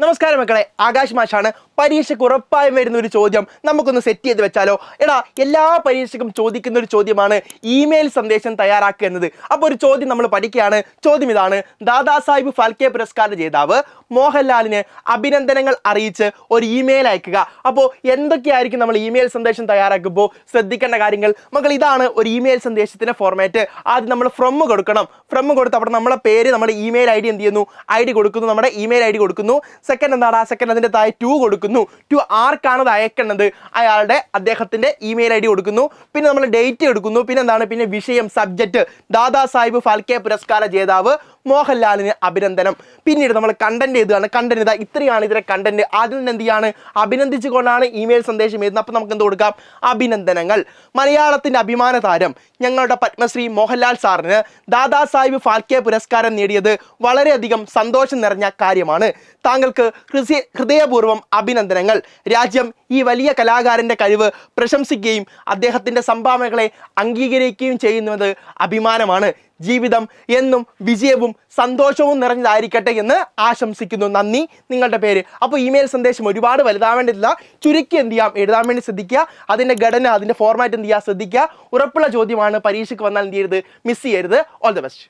നമസ്കാരം മക്കളെ, ആകാശ് മാഷാണ്. പരീക്ഷയ്ക്ക് ഉറപ്പായും വരുന്ന ഒരു ചോദ്യം നമുക്കൊന്ന് സെറ്റ് ചെയ്ത് വെച്ചാലോ? എടാ, എല്ലാ പരീക്ഷയ്ക്കും ചോദിക്കുന്ന ഒരു ചോദ്യമാണ് ഇമെയിൽ സന്ദേശം തയ്യാറാക്കുക എന്നത്. അപ്പോൾ ഒരു ചോദ്യം നമ്മൾ പഠിക്കുകയാണ്. ചോദ്യം ഇതാണ്: ദാദാസാഹിബ് ഫാൽക്കെ പുരസ്കാര ജേതാവ് മോഹൻലാലിന് അഭിനന്ദനങ്ങൾ അറിയിച്ച് ഒരു ഇമെയിൽ അയക്കുക. അപ്പോൾ എന്തൊക്കെയായിരിക്കും നമ്മൾ ഇമെയിൽ സന്ദേശം തയ്യാറാക്കുമ്പോൾ ശ്രദ്ധിക്കേണ്ട കാര്യങ്ങൾ? മക്കൾ, ഇതാണ് ഒരു ഇമെയിൽ സന്ദേശത്തിന്റെ ഫോർമാറ്റ്. ആദ്യം നമ്മൾ ഫ്രം കൊടുക്കണം. ഫ്രം കൊടുത്ത് അവിടെ നമ്മളെ പേര്, നമ്മുടെ ഇമെയിൽ ഐ ഡി എന്ത് ചെയ്യുന്നു, ഐ ഡി കൊടുക്കുന്നു, നമ്മുടെ ഇമെയിൽ ഐ ഡി കൊടുക്കുന്നു. സെക്കൻഡ് എന്താണ്? സെക്കൻഡ് അതിൻ്റെ താഴെ ടു കൊടുക്കുന്നു. ടു ആർക്കാണ് അത് അയക്കേണ്ടത്, അദ്ദേഹത്തിന്റെ ഇമെയിൽ ഐ ഡി കൊടുക്കുന്നു. പിന്നെ നമ്മൾ ഡേറ്റ് എടുക്കുന്നു. പിന്നെ എന്താണ്? പിന്നെ വിഷയം, സബ്ജക്റ്റ്, ദാദാസാഹിബ് ഫാൽക്കെ പുരസ്കാര ജേതാവ് മോഹൻലാലിന് അഭിനന്ദനം. പിന്നീട് നമ്മൾ കണ്ടന്റ് എഴുതുകയാണ്. കണ്ടന്റ് ഇതാ, ഇത്രയാണ് ഇതിന്റെ കണ്ടന്റ്. ആദ്യം തന്നെ എന്ത് ചെയ്യാണ്? അഭിനന്ദിച്ചുകൊണ്ടാണ് ഇമെയിൽ സന്ദേശം എഴുതുന്നത്. അപ്പം നമുക്ക് എന്ത് കൊടുക്കാം? അഭിനന്ദനങ്ങൾ. മലയാളത്തിന്റെ അഭിമാന താരം ഞങ്ങളുടെ പത്മശ്രീ മോഹൻലാൽ സാറിന് ദാദാസാഹിബ് ഫാൽക്കെ പുരസ്കാരം നേടിയത് വളരെയധികം സന്തോഷം നിറഞ്ഞ കാര്യമാണ്. താങ്കൾക്ക് ഹൃദയപൂർവ്വം അഭിനന്ദനങ്ങൾ. രാജ്യം ഈ വലിയ കലാകാരന്റെ കഴിവ് പ്രശംസിക്കുകയും അദ്ദേഹത്തിന്റെ സംഭാവനകളെ അംഗീകരിക്കുകയും ചെയ്യുന്നത് അഭിമാനമാണ്. ജീവിതം എന്നും വിജയവും സന്തോഷവും നിറഞ്ഞതായിരിക്കട്ടെ എന്ന് ആശംസിക്കുന്നു. നന്ദി, നിങ്ങളുടെ പേര്. അപ്പോൾ ഇമെയിൽ സന്ദേശം ഒരുപാട് വലുതാവേണ്ടതില്ല. ചുരുക്കി എന്ത് ചെയ്യാം? എഴുതാൻ വേണ്ടി ശ്രദ്ധിക്കുക. അതിൻ്റെ ഘടന, അതിൻ്റെ ഫോർമാറ്റ് എന്ത് ചെയ്യുക? ശ്രദ്ധിക്കുക. ഉറപ്പുള്ള ചോദ്യമാണ്. പരീക്ഷയ്ക്ക് വന്നാൽ എന്ത് ചെയ്യരുത്? മിസ് ചെയ്യരുത്. All the best.